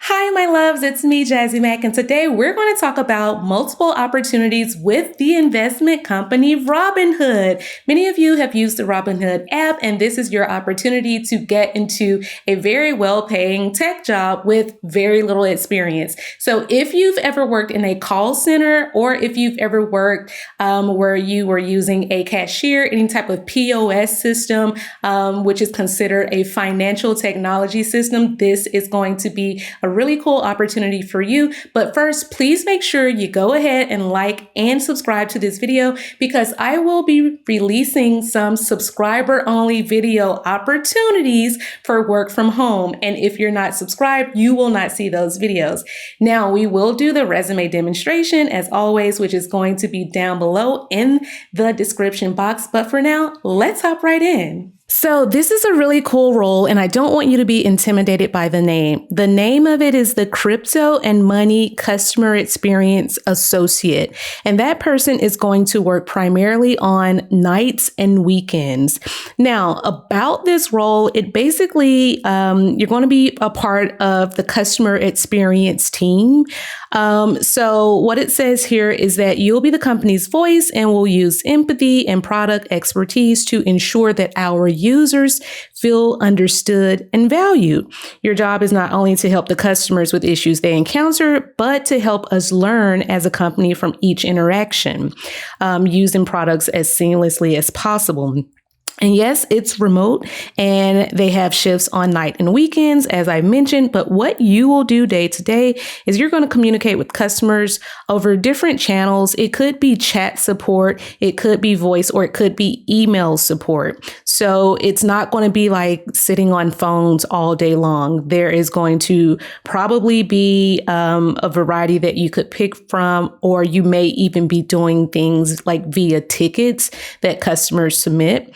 Hi, my loves. It's me, Jazzy Mac, and today we're going to talk about multiple opportunities with the investment company Robinhood. Many of you have used the Robinhood app, and this is your opportunity to get into a very well-paying tech job with very little experience. So if you've ever worked in a call center, or if you've ever worked where you were using a cashier, any type of POS system, which is considered a financial technology system, this is going to be a really cool opportunity for you. But first, please make sure you go ahead and like and subscribe to this video because I will be releasing some subscriber only video opportunities for work from home. And if you're not subscribed, you will not see those videos. Now, we will do the resume demonstration as always, which is going to be down below in the description box. But for now, let's hop right in. So this is a really cool role, and I don't want you to be intimidated by the name. The name of it is the Crypto and Money Customer Experience Associate, and that person is going to work primarily on nights and weekends. Now, about this role, it basically, you're going to be a part of the customer experience team. So what it says here is that you'll be the company's voice and will use empathy and product expertise to ensure that our users feel understood and valued. Your job is not only to help the customers with issues they encounter, but to help us learn as a company from each interaction, using products as seamlessly as possible. And yes, it's remote and they have shifts on night and weekends, as I mentioned. But what you will do day to day is you're going to communicate with customers over different channels. It could be chat support, it could be voice, or it could be email support. So it's not going to be like sitting on phones all day long. There is going to probably be a variety that you could pick from, or you may even be doing things like via tickets that customers submit.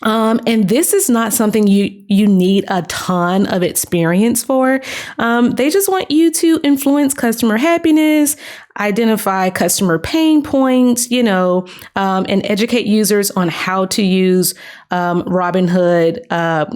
And this is not something you need a ton of experience for. They just want you to influence customer happiness, identify customer pain points, and educate users on how to use Robinhood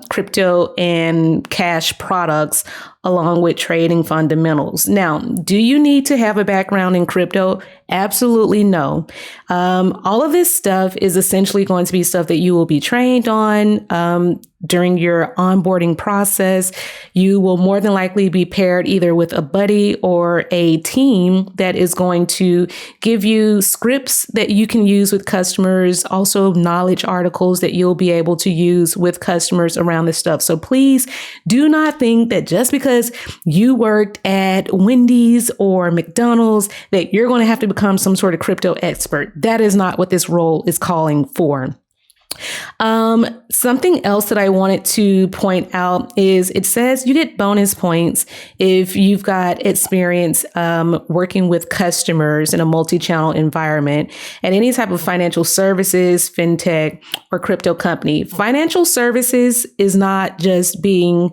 crypto and cash products along with trading fundamentals. Now, do you need to have a background in crypto? Absolutely no. All of this stuff is essentially going to be stuff that you will be trained on during your onboarding process. You will more than likely be paired either with a buddy or a team that is going to give you scripts that you can use with customers, also knowledge articles that you'll be able to use with customers around this stuff. So please do not think that just because you worked at Wendy's or McDonald's that you're going to have to become some sort of crypto expert. That is not what this role is calling for. Something else that I wanted to point out is it says you get bonus points if you've got experience working with customers in a multi-channel environment at any type of financial services, fintech, or crypto company. Financial services is not just being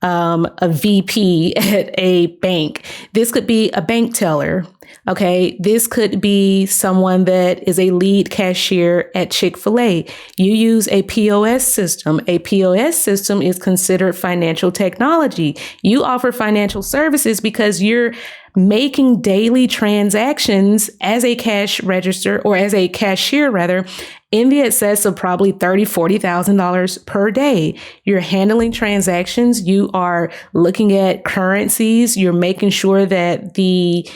a VP at a bank. This could be a bank teller. Okay, this could be someone that is a lead cashier at Chick-fil-A. You use a POS system. A POS system is considered financial technology. You offer financial services because you're making daily transactions as a cash register or as a cashier rather in the excess of probably $30,000, $40,000 per day. You're handling transactions. You are looking at currencies. You're making sure that the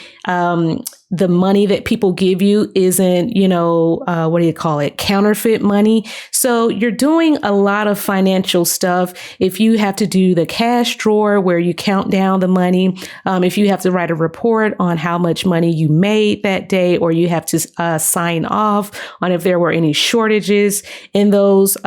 money that people give you isn't, counterfeit money. So you're doing a lot of financial stuff. If you have to do the cash drawer where you count down the money, if you have to write a report on how much money you made that day, or you have to sign off on if there were any shortages in those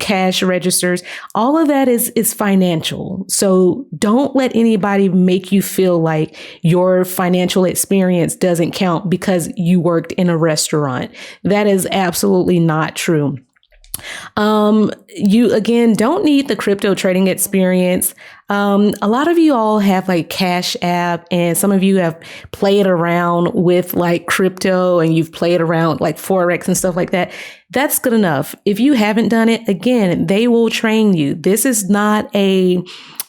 cash registers, all of that is financial. So don't let anybody make you feel like your financial experience doesn't count because you worked in a restaurant. That is absolutely not true. You again don't need the crypto trading experience. A lot of you all have like Cash App, and some of you have played around with like crypto and you've played around like Forex and stuff like that. That's good enough. If you haven't done it, again, they will train you. This is not a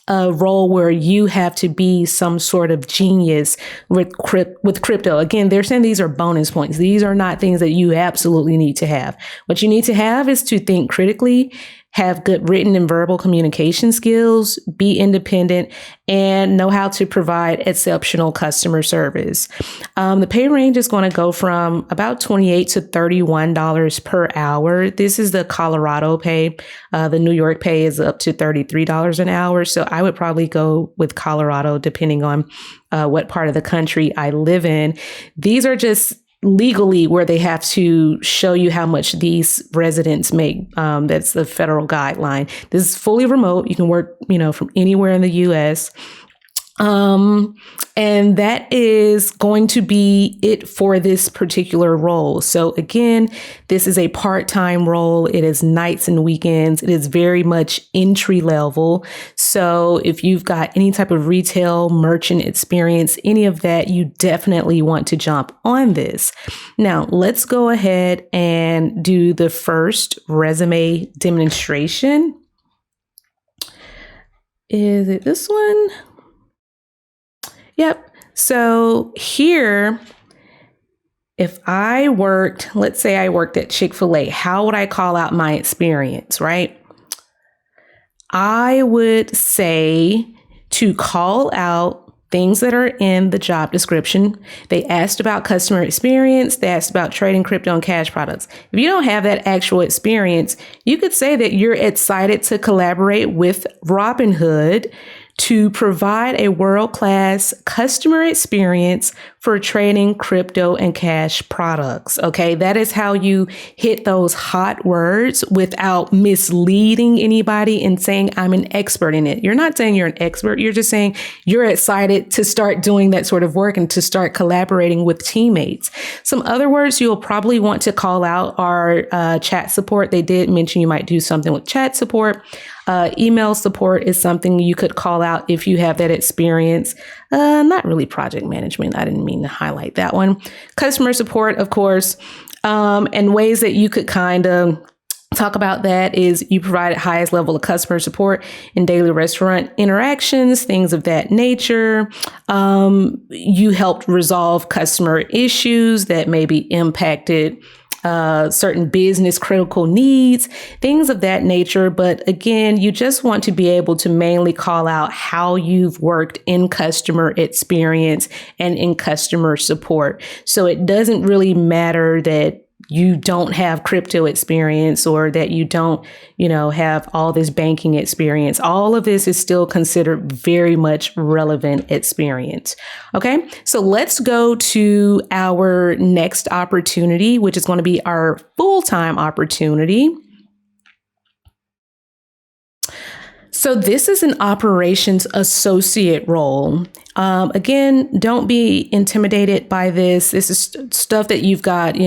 a role where you have to be some sort of genius with crypto. Again, they're saying these are bonus points. These are not things that you absolutely need to have. What you need to have is to think critically, have good written and verbal communication skills, be independent, and know how to provide exceptional customer service. The pay range is going to go from about $28 to $31 per hour. This is the Colorado pay. The New York pay is up to $33 an hour. So I would probably go with Colorado, depending on what part of the country I live in. These are just legally where they have to show you how much these residents make. That's the federal guideline. This is fully remote. You can work, from anywhere in the U.S. And that is going to be it for this particular role. So again, this is a part-time role. It is nights and weekends. It is very much entry level. So if you've got any type of retail merchant experience, any of that, you definitely want to jump on this. Now, let's go ahead and do the first resume demonstration. Is it this one? Yep. So here, if I worked, let's say I worked at Chick-fil-A, how would I call out my experience, right? I would say to call out things that are in the job description. They asked about customer experience. They asked about trading crypto and cash products. If you don't have that actual experience, you could say that you're excited to collaborate with Robinhood to provide a world-class customer experience for trading crypto and cash products. Okay, that is how you hit those hot words without misleading anybody and saying I'm an expert in it. You're not saying you're an expert. You're just saying you're excited to start doing that sort of work and to start collaborating with teammates. Some other words you'll probably want to call out are chat support. They did mention you might do something with chat support. Email support is something you could call out if you have that experience. Not really project management. I didn't mean to highlight that one. Customer support, of course, and ways that you could kind of talk about that is you provide highest level of customer support in daily restaurant interactions, things of that nature. You helped resolve customer issues that maybe impacted certain business critical needs, things of that nature. But again, you just want to be able to mainly call out how you've worked in customer experience and in customer support. So it doesn't really matter that you don't have crypto experience or that you don't, have all this banking experience. All of this is still considered very much relevant experience. Okay, so let's go to our next opportunity, which is going to be our full-time opportunity. So this is an operations associate role. Again, don't be intimidated by this. This is stuff that you've got,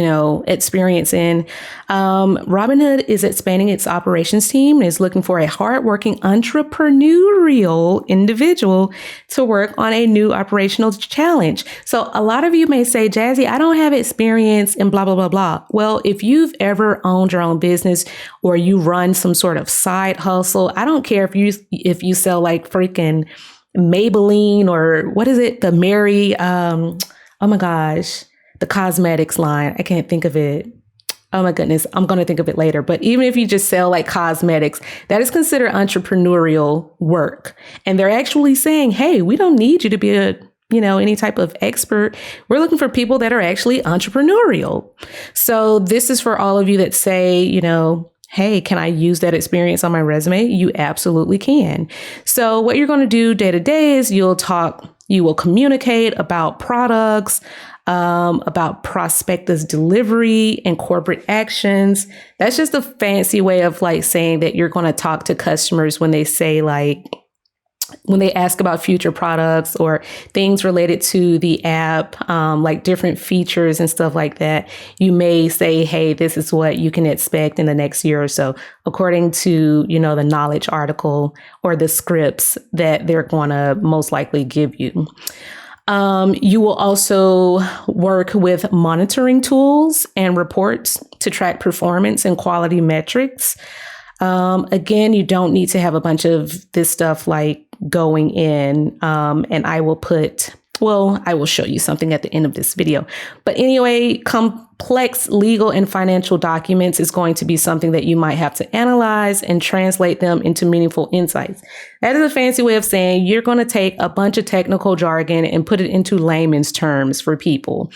experience in. Robinhood is expanding its operations team and is looking for a hardworking entrepreneurial individual to work on a new operational challenge. So a lot of you may say, Jazzy, I don't have experience in blah, blah, blah, blah. Well, if you've ever owned your own business or you run some sort of side hustle, I don't care if you sell like freaking Maybelline or what is it? The Mary, oh my gosh, the cosmetics line. I can't think of it. Oh my goodness. I'm going to think of it later. But even if you just sell like cosmetics, that is considered entrepreneurial work. And they're actually saying, hey, we don't need you to be any type of expert. We're looking for people that are actually entrepreneurial. So this is for all of you that say, hey, can I use that experience on my resume? You absolutely can. So what you're going to do day to day is you will communicate about products, about prospectus delivery and corporate actions. That's just a fancy way of like saying that you're going to talk to customers when they say when they ask about future products or things related to the app, like different features and stuff like that, you may say, hey, this is what you can expect in the next year or so, according to, the knowledge article or the scripts that they're going to most likely give you. You will also work with monitoring tools and reports to track performance and quality metrics. Again, you don't need to have a bunch of this stuff like going in, and I will show you something at the end of this video. But anyway, complex legal and financial documents is going to be something that you might have to analyze and translate them into meaningful insights. That is a fancy way of saying you're going to take a bunch of technical jargon and put it into layman's terms for people.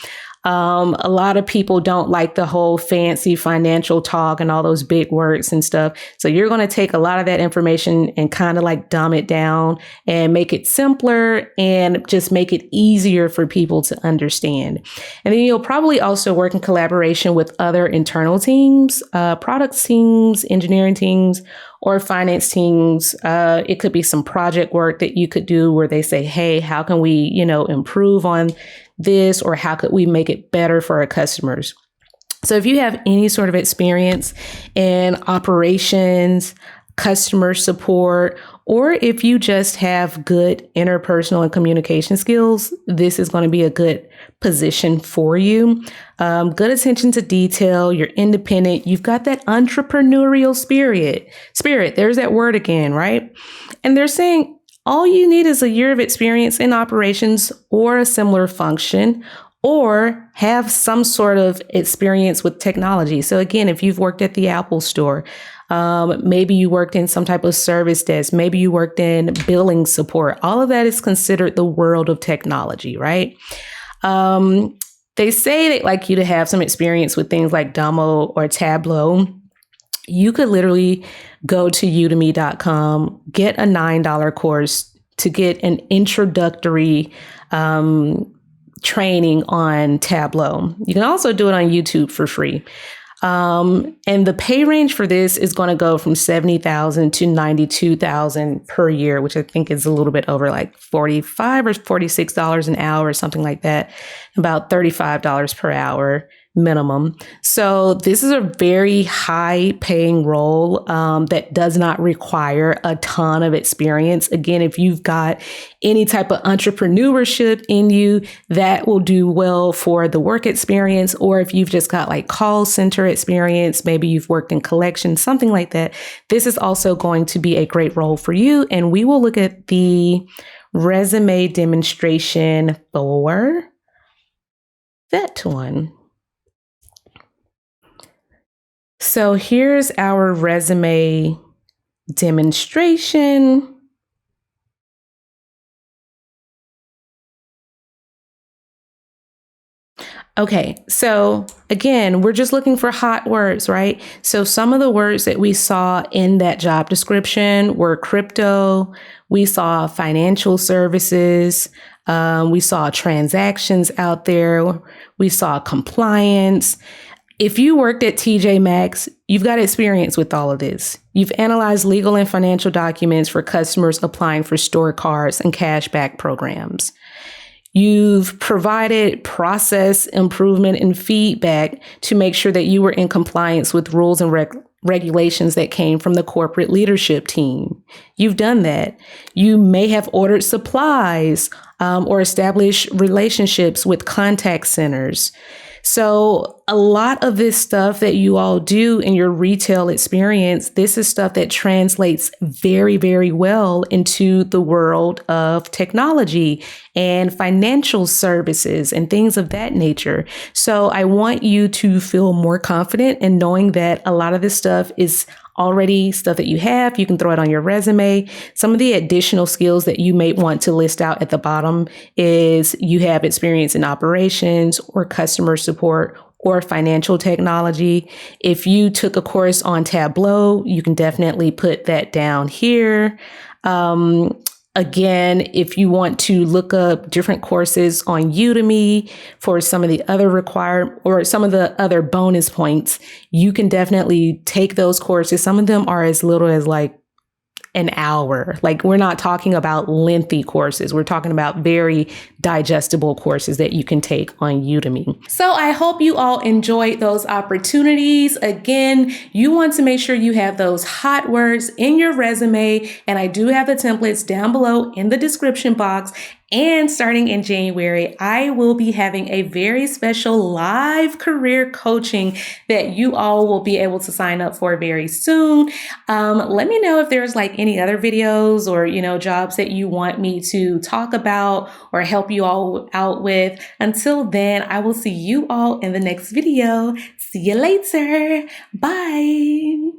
A lot of people don't like the whole fancy financial talk and all those big words and stuff. So you're going to take a lot of that information and kind of like dumb it down and make it simpler and just make it easier for people to understand. And then you'll probably also work in collaboration with other internal teams, products teams, engineering teams, or finance teams. It could be some project work that you could do where they say, hey, how can we, improve on this, or how could we make it better for our customers? So if you have any sort of experience in operations, customer support, or if you just have good interpersonal and communication skills, this is going to be a good position for you. Good attention to detail. You're independent. You've got that entrepreneurial spirit. There's that word again, right? And they're saying all you need is a year of experience in operations or a similar function, or have some sort of experience with technology. So again, if you've worked at the Apple store, maybe you worked in some type of service desk, maybe you worked in billing support, all of that is considered the world of technology, right? They say they'd like you to have some experience with things like Domo or Tableau. You could literally go to udemy.com, get a $9 course to get an introductory training on Tableau. You can also do it on YouTube for free. And the pay range for this is going to go from $70,000 to $92,000 per year, which I think is a little bit over like $45 or $46 an hour or something like that, about $35 per hour minimum. So this is a very high paying role that does not require a ton of experience. Again, if you've got any type of entrepreneurship in you, that will do well for the work experience. Or if you've just got like call center experience, maybe you've worked in collections, something like that, this is also going to be a great role for you. And we will look at the resume demonstration for that one. So here's our resume demonstration. Okay, so again, we're just looking for hot words, right? So some of the words that we saw in that job description were crypto, we saw financial services, we saw transactions out there, we saw compliance. If you worked at TJ Maxx, you've got experience with all of this. You've analyzed legal and financial documents for customers applying for store cards and cashback programs. You've provided process improvement and feedback to make sure that you were in compliance with rules and regulations that came from the corporate leadership team. You've done that. You may have ordered supplies or established relationships with contact centers. So a lot of this stuff that you all do in your retail experience, this is stuff that translates very, very well into the world of technology and financial services and things of that nature. So I want you to feel more confident in knowing that a lot of this stuff is already stuff that you have. You can throw it on your resume. Some of the additional skills that you may want to list out at the bottom is you have experience in operations or customer support or financial technology. If you took a course on Tableau, you can definitely put that down here. Again, if you want to look up different courses on Udemy for some of the other some of the other bonus points, you can definitely take those courses. Some of them are as little as like an hour. Like, we're not talking about lengthy courses. We're talking about very digestible courses that you can take on Udemy. So I hope you all enjoyed those opportunities. Again, you want to make sure you have those hot words in your resume. And I do have the templates down below in the description box. And starting in January, I will be having a very special live career coaching that you all will be able to sign up for very soon. Let me know if there's like any other videos or, jobs that you want me to talk about or help you all out with. Until then, I will see you all in the next video. See you later. Bye.